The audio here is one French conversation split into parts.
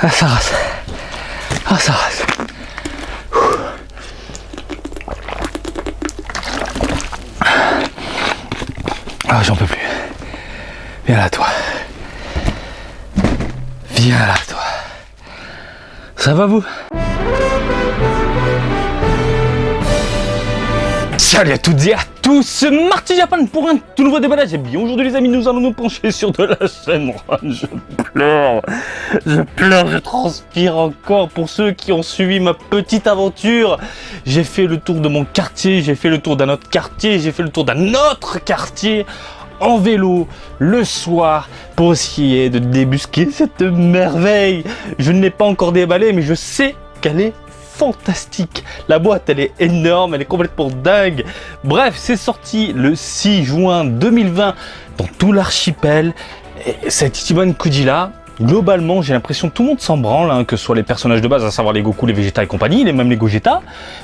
Ah, ça rase. Ah, ça rase. Ah, j'en peux plus. Viens là, toi. Viens là, toi. Ça va, vous? Salut à toutes et à tous, Marty Japan pour un tout nouveau déballage. Et bien aujourd'hui les amis, nous allons nous pencher sur de la Shenron. Je pleure, je transpire encore. Pour ceux qui ont suivi ma petite aventure, j'ai fait le tour de mon quartier, j'ai fait le tour d'un autre quartier, j'ai fait le tour d'un autre quartier en vélo le soir pour essayer de débusquer cette merveille. Je ne l'ai pas encore déballée, mais je sais qu'elle est fantastique. La boîte, elle est énorme, elle est complètement dingue. Bref, c'est sorti le 6 juin 2020 dans tout l'archipel. Et cette Ichiban Kuji là, globalement, j'ai l'impression que tout le monde s'en branle, hein, que ce soit les personnages de base, à savoir les Goku, les Vegeta et compagnie, même les Gogeta,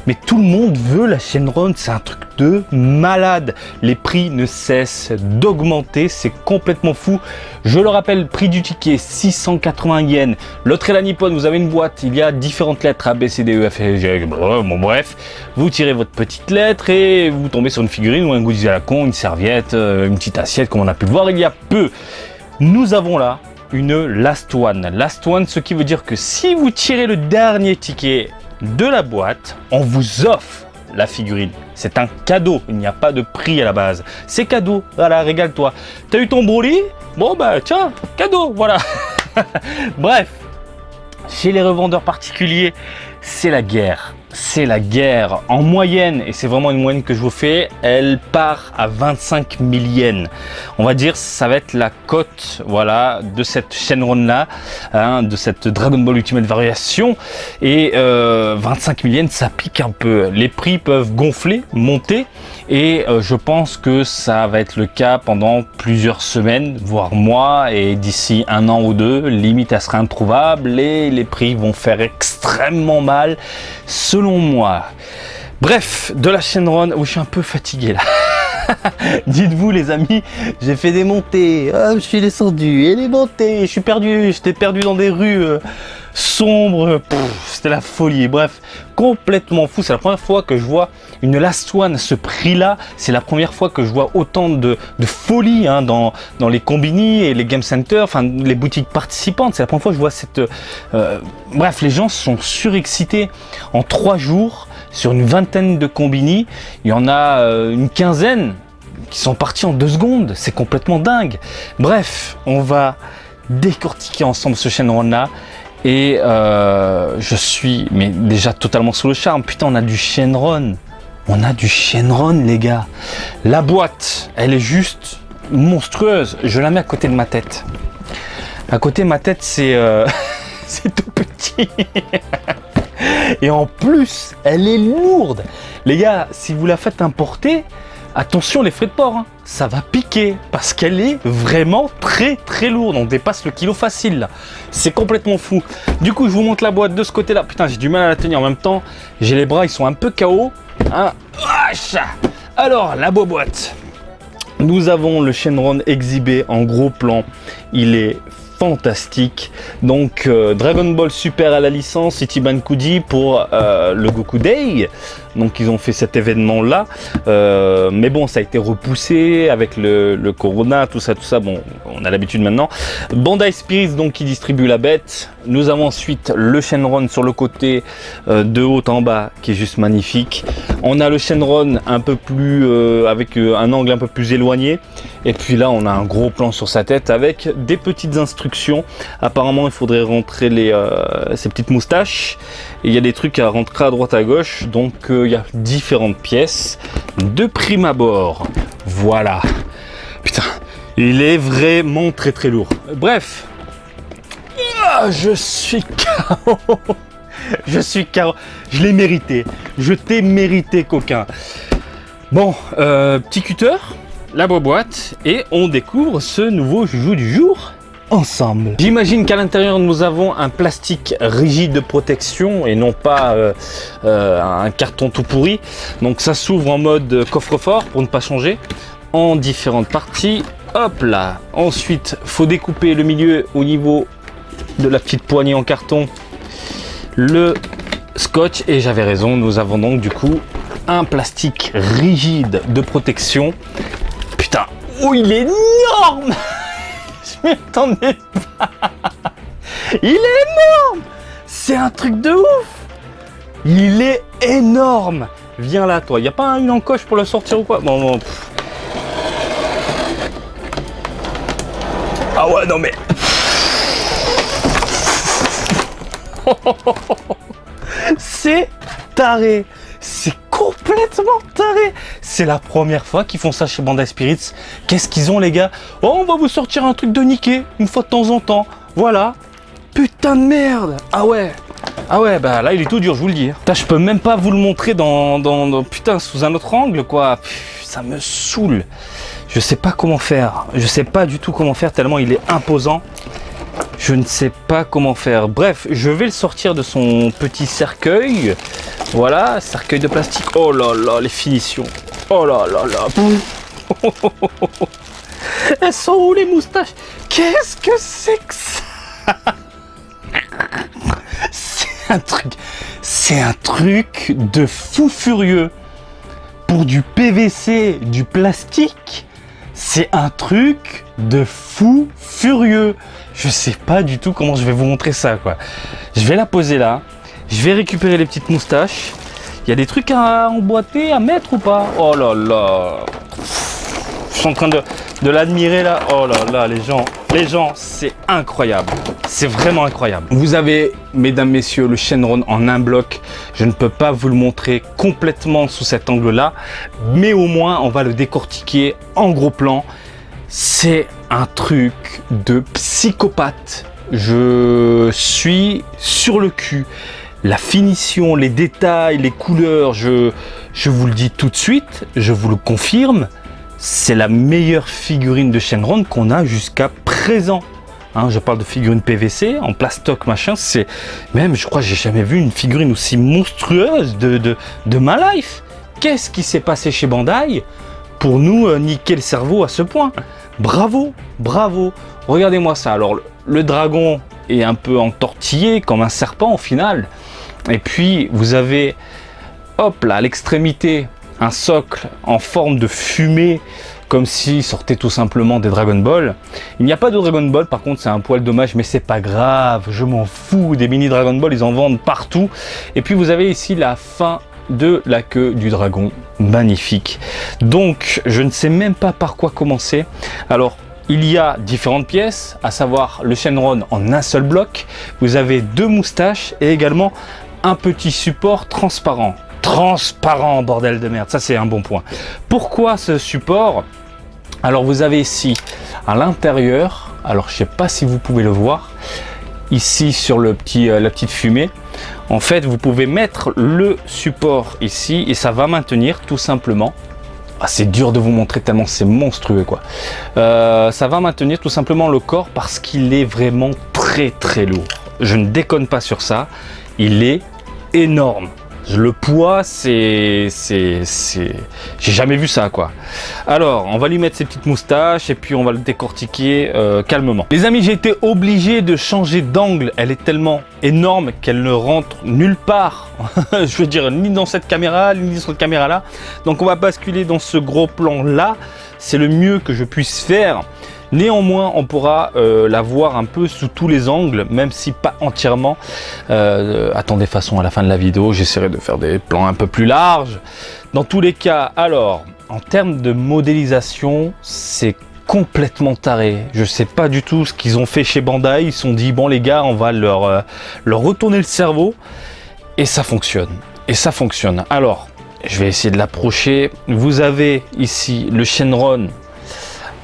mais tout le monde veut la Shenron, c'est un truc de malade. Les prix ne cessent d'augmenter, c'est complètement fou. Je le rappelle, prix du ticket 680 yens. L'autre est la Nippon, vous avez une boîte, il y a différentes lettres A, B, C, D, E, F, G, bon bref, vous tirez votre petite lettre et vous tombez sur une figurine ou un goodies à la con, une serviette, une petite assiette comme on a pu le voir il y a peu. Nous avons là une last one. Last one, ce qui veut dire que si vous tirez le dernier ticket de la boîte, on vous offre la figurine. C'est un cadeau, il n'y a pas de prix à la base. C'est cadeau, voilà, régale-toi. T'as eu ton Broly? Bon bah tiens, cadeau, voilà. Bref, chez les revendeurs particuliers, c'est la guerre. C'est la guerre en moyenne, et c'est vraiment une moyenne que je vous fais, elle part à 25 000 yens. On va dire ça va être la cote, voilà, de cette Shenron là, hein, de cette Dragon Ball Ultimate Variation. Et 25 000 yens, ça pique un peu. Les prix peuvent gonfler, monter, et je pense que ça va être le cas pendant plusieurs semaines, voire mois, et d'ici un an ou deux, limite elle sera introuvable et les prix vont faire extrêmement mal, selon moi. Bref, de la Shenron, où je suis un peu fatigué là. Dites-vous les amis, j'ai fait des montées, je suis descendu et les montées, je suis perdu, j'étais perdu dans des rues sombres, c'était la folie. Bref, complètement fou. C'est la première fois que je vois une last one à ce prix-là. C'est la première fois que je vois autant de folie, hein, dans les combini et les game centers, enfin les boutiques participantes. C'est la première fois que je vois cette... Bref, les gens sont surexcités. En 3 jours, sur une vingtaine de combini, il y en a une quinzaine qui sont partis en 2 secondes. C'est complètement dingue. Bref, on va décortiquer ensemble ce Shenron-là. Et je suis mais déjà totalement sous le charme. Putain, on a du Shenron. On a du Shenron, les gars. La boîte, elle est juste monstrueuse. Je la mets à côté de ma tête. À côté de ma tête, c'est c'est tout petit. Et en plus, elle est lourde. Les gars, si vous la faites importer, attention les frais de port, hein. Ça va piquer parce qu'elle est vraiment très lourde. On dépasse le kilo facile là. C'est complètement fou. Du coup, je vous montre la boîte de ce côté-là. Putain, j'ai du mal à la tenir en même temps. J'ai les bras, ils sont un peu KO. Hein. Alors, la boîte. Nous avons le Shenron exhibé en gros plan. Il est fantastique. Donc Dragon Ball Super à la licence, Ichiban Kuji pour le Goku Day. Donc ils ont fait cet événement là, mais bon, ça a été repoussé avec le Corona, tout ça, bon, on a l'habitude maintenant. Bandai Spirits donc qui distribue la bête. Nous avons ensuite le Shenron sur le côté, de haut en bas, qui est juste magnifique. On a le Shenron un peu plus avec un angle un peu plus éloigné, et puis là on a un gros plan sur sa tête avec des petites instructions. Apparemment il faudrait rentrer ces petites moustaches, et il y a des trucs à rentrer à droite à gauche, donc il y a différentes pièces de prime abord. Voilà, putain, il est vraiment très lourd. Bref, je suis KO. Je suis KO. Je l'ai mérité. Je t'ai mérité, coquin. Bon, petit cutter, la boîte, et on découvre ce nouveau joujou du jour ensemble. J'imagine qu'à l'intérieur nous avons un plastique rigide de protection et non pas un carton tout pourri. Donc ça s'ouvre en mode coffre-fort pour ne pas changer. en différentes parties. Hop là. Ensuite, faut découper le milieu au niveau de la petite poignée en carton. Le scotch, et j'avais raison, nous avons donc du coup un plastique rigide de protection. Putain, oh il est énorme. Je m'y attendais pas. Il est énorme. C'est un truc de ouf. Il est énorme. Viens là toi, y a pas une encoche pour le sortir ou quoi? Bon. Ah ouais non mais. C'est taré. C'est complètement taré. C'est la première fois qu'ils font ça chez Bandai Spirits. Qu'est-ce qu'ils ont les gars? Oh on va vous sortir un truc de niqué une fois de temps en temps. Voilà. Putain de merde. Ah ouais bah là il est tout dur je vous le dis. Putain je peux même pas vous le montrer dans putain sous un autre angle quoi. Ça me saoule. Je sais pas comment faire. Je sais pas du tout comment faire tellement il est imposant. Je ne sais pas comment faire. Bref, je vais le sortir de son petit cercueil. Voilà, cercueil de plastique. Oh là là, les finitions. Oh là là là. Elles sont où les moustaches? Qu'est-ce que c'est que ça? C'est un truc de fou furieux. Pour du PVC, du plastique, c'est un truc de fou furieux. Je sais pas du tout comment je vais vous montrer ça quoi. Je vais la poser là. Je vais récupérer les petites moustaches. Il y a des trucs à emboîter, à mettre ou pas? Oh là là. Je suis en train de l'admirer là. Oh là là, les gens, c'est incroyable. C'est vraiment incroyable. Vous avez, mesdames, messieurs, le Shenron en un bloc. Je ne peux pas vous le montrer complètement sous cet angle-là, mais au moins, on va le décortiquer en gros plan. C'est un truc de psychopathe. Je suis sur le cul. La finition, les détails, les couleurs, je vous le dis tout de suite, je vous le confirme. C'est la meilleure figurine de Shenron qu'on a jusqu'à présent. Hein, je parle de figurine PVC, en plastoc machin, c'est même, je crois que j'ai jamais vu une figurine aussi monstrueuse de ma life. Qu'est-ce qui s'est passé chez Bandai pour nous niquer le cerveau à ce point? Bravo, bravo. Regardez-moi ça. Alors, le dragon est un peu entortillé comme un serpent au final. Et puis, vous avez, hop là, à l'extrémité, un socle en forme de fumée, comme s'il sortait tout simplement des Dragon Ball. Il n'y a pas de Dragon Ball, par contre c'est un poil dommage, mais c'est pas grave, je m'en fous, des mini Dragon Ball, ils en vendent partout. Et puis vous avez ici la fin de la queue du dragon, magnifique. Donc je ne sais même pas par quoi commencer. Alors il y a différentes pièces, à savoir le Shenron en un seul bloc, vous avez deux moustaches et également un petit support transparent. Transparent, bordel de merde, ça c'est un bon point. Pourquoi ce support? Alors vous avez ici à l'intérieur, alors je sais pas si vous pouvez le voir, ici sur le petit, la petite fumée, en fait vous pouvez mettre le support ici et ça va maintenir tout simplement. Ah, c'est dur de vous montrer tellement c'est monstrueux quoi. Ça va maintenir tout simplement le corps parce qu'il est vraiment très très lourd. Je ne déconne pas sur ça, il est énorme. Le poids, j'ai jamais vu ça quoi. Alors, on va lui mettre ses petites moustaches et puis on va le décortiquer calmement. Les amis, j'ai été obligé de changer d'angle. Elle est tellement énorme qu'elle ne rentre nulle part. Je veux dire, ni dans cette caméra, ni dans cette caméra là. Donc on va basculer dans ce gros plan là. C'est le mieux que je puisse faire. Néanmoins, on pourra la voir un peu sous tous les angles, même si pas entièrement. Attendez, façon à la fin de la vidéo, j'essaierai de faire des plans un peu plus larges. Dans tous les cas, alors, en termes de modélisation, c'est complètement taré. Je sais pas du tout ce qu'ils ont fait chez Bandai. Ils se sont dit, bon les gars, on va leur retourner le cerveau. Et ça fonctionne. Et ça fonctionne. Alors, je vais essayer de l'approcher. Vous avez ici le Shenron.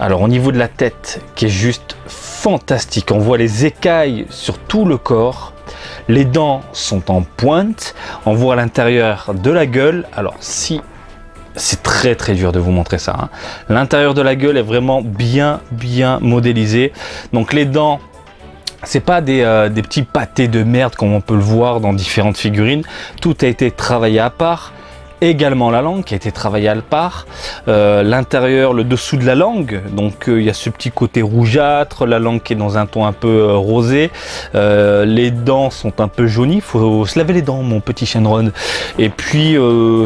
Alors au niveau de la tête qui est juste fantastique, on voit les écailles sur tout le corps, les dents sont en pointe, on voit à l'intérieur de la gueule, alors si c'est très très dur de vous montrer ça, hein. L'intérieur de la gueule est vraiment bien modélisé, donc les dents c'est pas des petits pâtés de merde comme on peut le voir dans différentes figurines, tout a été travaillé à part. également la langue qui a été travaillée à part, l'intérieur, le dessous de la langue, donc il y a ce petit côté rougeâtre, la langue qui est dans un ton un peu rosé, les dents sont un peu jaunies, faut se laver les dents mon petit Shenron, et puis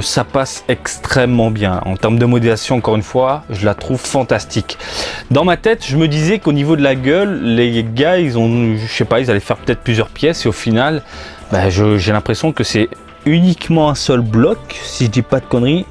ça passe extrêmement bien. En termes de modélisation, encore une fois, je la trouve fantastique. Dans ma tête, je me disais qu'au niveau de la gueule, les gars, ils allaient faire peut-être plusieurs pièces, et au final, j'ai l'impression que c'est uniquement un seul bloc, si je dis pas de conneries.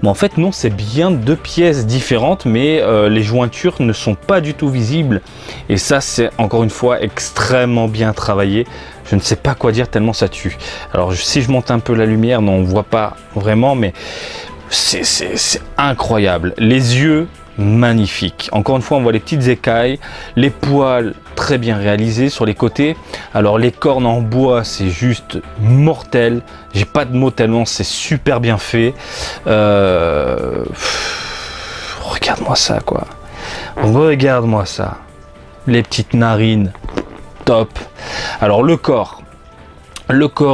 Mais en fait non, c'est bien deux pièces différentes, mais les jointures ne sont pas du tout visibles, et ça c'est encore une fois extrêmement bien travaillé. Je ne sais pas quoi dire tellement ça tue. Alors si je monte un peu la lumière, non, on voit pas vraiment, mais c'est incroyable. Les yeux magnifiques, encore une fois on voit les petites écailles, les poils très bien réalisés sur les côtés. Alors les cornes en bois, c'est juste mortel, j'ai pas de mots tellement c'est super bien fait. Regarde-moi ça quoi, regarde-moi ça, les petites narines, top. Alors le corps,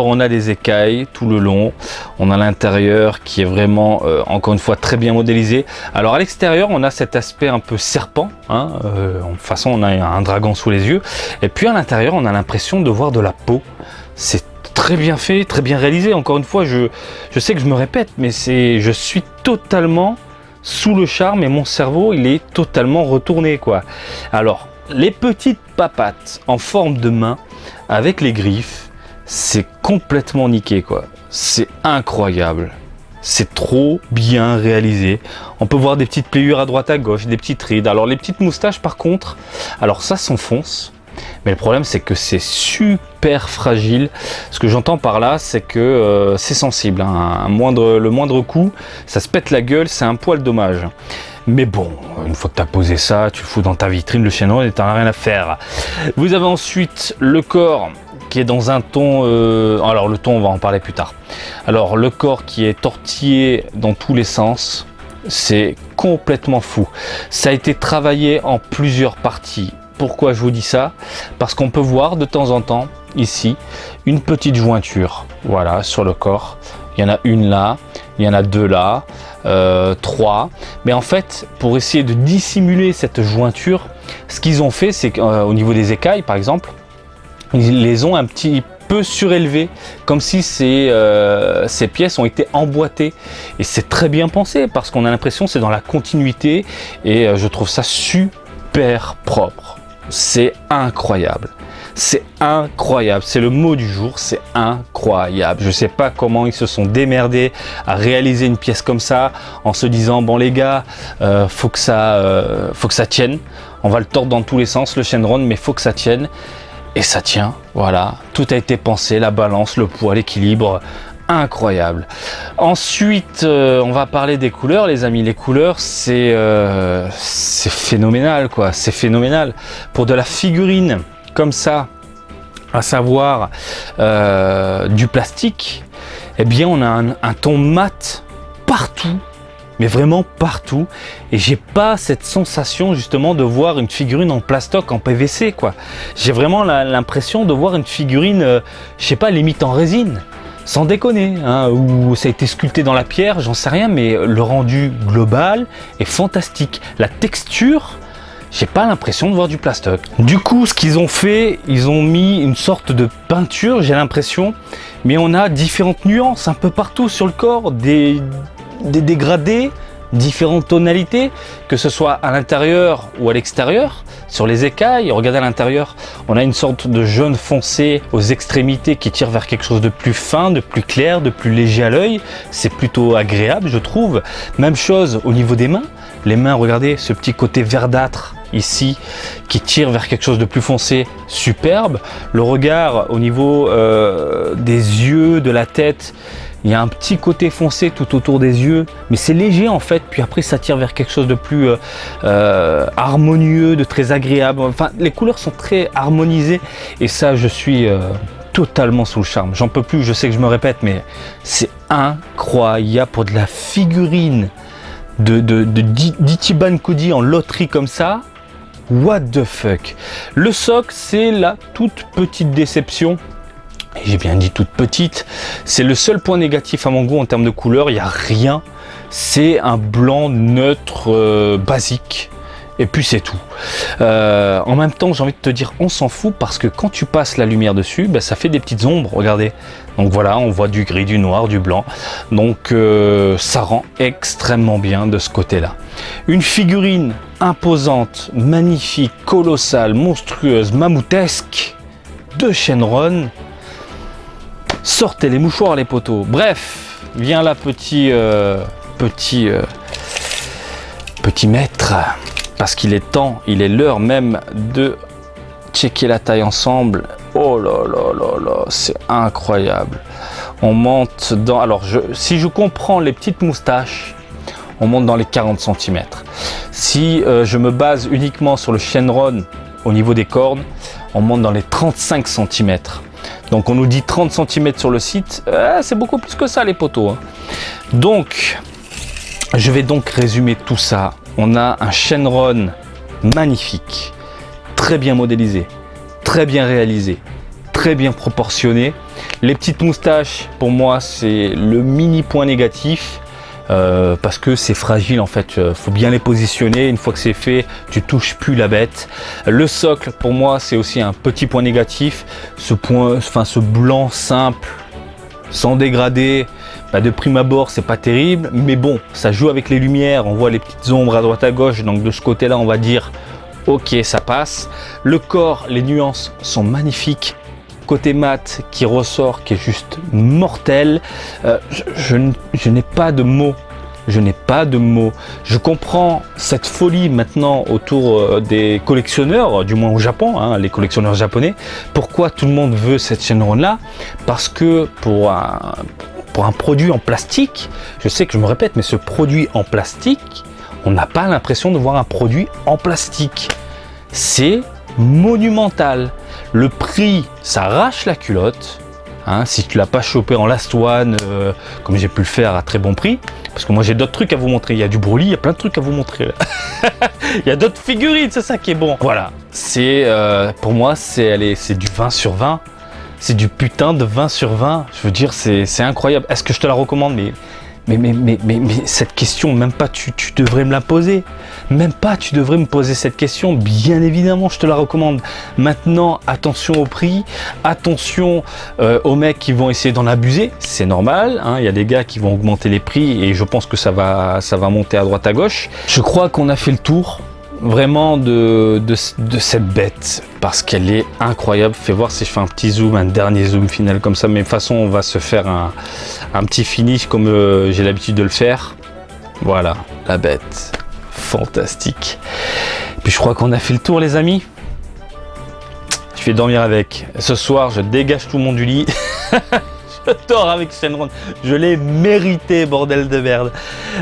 on a des écailles tout le long, on a l'intérieur qui est vraiment encore une fois très bien modélisé. Alors à l'extérieur on a cet aspect un peu serpent, hein, en façon on a un dragon sous les yeux, et puis à l'intérieur on a l'impression de voir de la peau. C'est très bien fait, très bien réalisé. Encore une fois, je sais que je me répète, mais je suis totalement sous le charme et mon cerveau il est totalement retourné quoi. Alors les petites papates en forme de main avec les griffes, c'est complètement niqué quoi, c'est incroyable, c'est trop bien réalisé. On peut voir des petites pliures à droite à gauche, des petites rides. Alors les petites moustaches par contre, alors ça s'enfonce, mais le problème c'est que c'est super fragile. Ce que j'entends par là c'est que c'est sensible, hein. Le moindre coup ça se pète la gueule, c'est un poil dommage. Mais bon, une fois que tu as posé ça, tu le fous dans ta vitrine, le Shenron, et tu n'en as rien à faire. Vous avez ensuite le corps qui est dans un ton... alors le ton, on va en parler plus tard. Alors le corps qui est tortillé dans tous les sens, c'est complètement fou. Ça a été travaillé en plusieurs parties. Pourquoi je vous dis ça? Parce qu'on peut voir de temps en temps, ici, une petite jointure. Voilà, sur le corps. Il y en a une là, il y en a deux là, 3. Mais en fait, pour essayer de dissimuler cette jointure, ce qu'ils ont fait, c'est qu'au niveau des écailles, par exemple, ils les ont un petit peu surélevées, comme si ces pièces ont été emboîtées. Et c'est très bien pensé, parce qu'on a l'impression que c'est dans la continuité, et je trouve ça super propre. C'est incroyable. C'est incroyable, c'est le mot du jour, c'est incroyable. Je sais pas comment ils se sont démerdés à réaliser une pièce comme ça, en se disant bon les gars, faut que ça tienne. On va le tordre dans tous les sens le Shenron, mais faut que ça tienne. Et ça tient, voilà. Tout a été pensé, la balance, le poids, l'équilibre. Incroyable. Ensuite, on va parler des couleurs, les amis. Les couleurs, c'est phénoménal, quoi. C'est phénoménal. Pour de la figurine comme ça, à savoir du plastique, eh bien, on a un ton mat partout, mais vraiment partout. Et j'ai pas cette sensation justement de voir une figurine en plastoc, en PVC, quoi. J'ai vraiment l'impression de voir une figurine, je sais pas, limite en résine. Sans déconner, hein, ou ça a été sculpté dans la pierre, j'en sais rien, mais le rendu global est fantastique. La texture, j'ai pas l'impression de voir du plastoc. Du coup, ce qu'ils ont fait, ils ont mis une sorte de peinture, j'ai l'impression, mais on a différentes nuances un peu partout sur le corps, des dégradés, différentes tonalités, que ce soit à l'intérieur ou à l'extérieur. Sur les écailles, regardez à l'intérieur, on a une sorte de jaune foncé aux extrémités qui tire vers quelque chose de plus fin, de plus clair, de plus léger à l'œil. C'est plutôt agréable, je trouve. Même chose au niveau des mains. Les mains, regardez ce petit côté verdâtre ici qui tire vers quelque chose de plus foncé, superbe. Le regard au niveau des yeux, de la tête, il y a un petit côté foncé tout autour des yeux, mais c'est léger en fait, puis après ça tire vers quelque chose de plus harmonieux, de très agréable. Enfin, les couleurs sont très harmonisées, et ça, je suis totalement sous le charme. J'en peux plus, je sais que je me répète, mais c'est incroyable pour de la figurine d'Ichiban Koji en loterie comme ça. What the fuck. Le soc, c'est la toute petite déception. Et j'ai bien dit toute petite. C'est le seul point négatif à mon goût en termes de couleur. Il n'y a rien. C'est un blanc neutre basique. Et puis c'est tout. En même temps, j'ai envie de te dire, on s'en fout parce que quand tu passes la lumière dessus, ben, ça fait des petites ombres, regardez. Donc voilà, on voit du gris, du noir, du blanc. Donc ça rend extrêmement bien de ce côté-là. Une figurine imposante, magnifique, colossale, monstrueuse, mammouthesque de Shenron. Sortez les mouchoirs, les poteaux. Bref, viens là, petit maître. Parce qu'il est temps, il est l'heure même de checker la taille ensemble. Oh là là là là, c'est incroyable. On monte dans... Alors, si je comprends les petites moustaches, on monte dans les 40 cm. Si je me base uniquement sur le Shenron au niveau des cornes, on monte dans les 35 cm. Donc, on nous dit 30 cm sur le site. C'est beaucoup plus que ça, les poteaux. Hein. Donc, je vais donc résumer tout ça. On a un Shenron magnifique, très bien modélisé, très bien réalisé, très bien proportionné. Les petites moustaches, pour moi, c'est le mini point négatif parce que c'est fragile en fait. Faut bien les positionner. Une fois que c'est fait, tu touches plus la bête. Le socle, pour moi, c'est aussi un petit point négatif. Ce blanc simple, sans dégradé. Bah de prime abord, c'est pas terrible, mais bon, ça joue avec les lumières, on voit les petites ombres à droite à gauche, donc de ce côté-là, on va dire, ok, ça passe. Le corps, les nuances sont magnifiques. Côté mat qui ressort, qui est juste mortel. Je n'ai pas de mots. Je n'ai pas de mots. Je comprends cette folie maintenant autour des collectionneurs, du moins au Japon, hein, les collectionneurs japonais. Pourquoi tout le monde veut cette Shenron-là? Parce que pour un produit en plastique, je sais que je me répète, mais ce produit en plastique, on n'a pas l'impression de voir un produit en plastique. C'est monumental. Le prix, ça arrache la culotte. Hein, si tu l'as pas chopé en last one, comme j'ai pu le faire à très bon prix, parce que moi j'ai d'autres trucs à vous montrer. Il y a du Broly, il y a plein de trucs à vous montrer. Il y a d'autres figurines, c'est ça qui est bon. Voilà, c'est pour moi, c'est du 20 sur 20. C'est du putain de 20 sur 20. Je veux dire, c'est incroyable. Est-ce que je te la recommande? Mais cette question, même pas tu devrais me la poser. Même pas tu devrais me poser cette question. Bien évidemment, je te la recommande. Maintenant, attention au prix. Attention aux mecs qui vont essayer d'en abuser. C'est normal. Hein, il y a des gars qui vont augmenter les prix et je pense que ça va monter à droite à gauche. Je crois qu'on a fait le tour. Vraiment de cette bête parce qu'elle est incroyable. Fais voir si je fais un petit zoom, un dernier zoom final comme ça, mais de toute façon on va se faire un petit finish comme j'ai l'habitude de le faire. Voilà, la bête fantastique. Puis je crois qu'on a fait le tour, les amis. Je vais dormir avec. Ce soir je dégage tout le monde du lit. Je dors avec Shenron, je l'ai mérité, bordel de merde.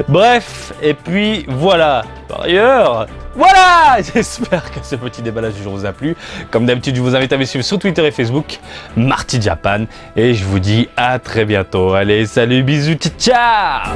Bref, et puis voilà. Par ailleurs, voilà. J'espère que ce petit déballage du jour vous a plu. Comme d'habitude, je vous invite à me suivre sur Twitter et Facebook, Marty Japan. Et je vous dis à très bientôt. Allez, salut, bisous, ciao.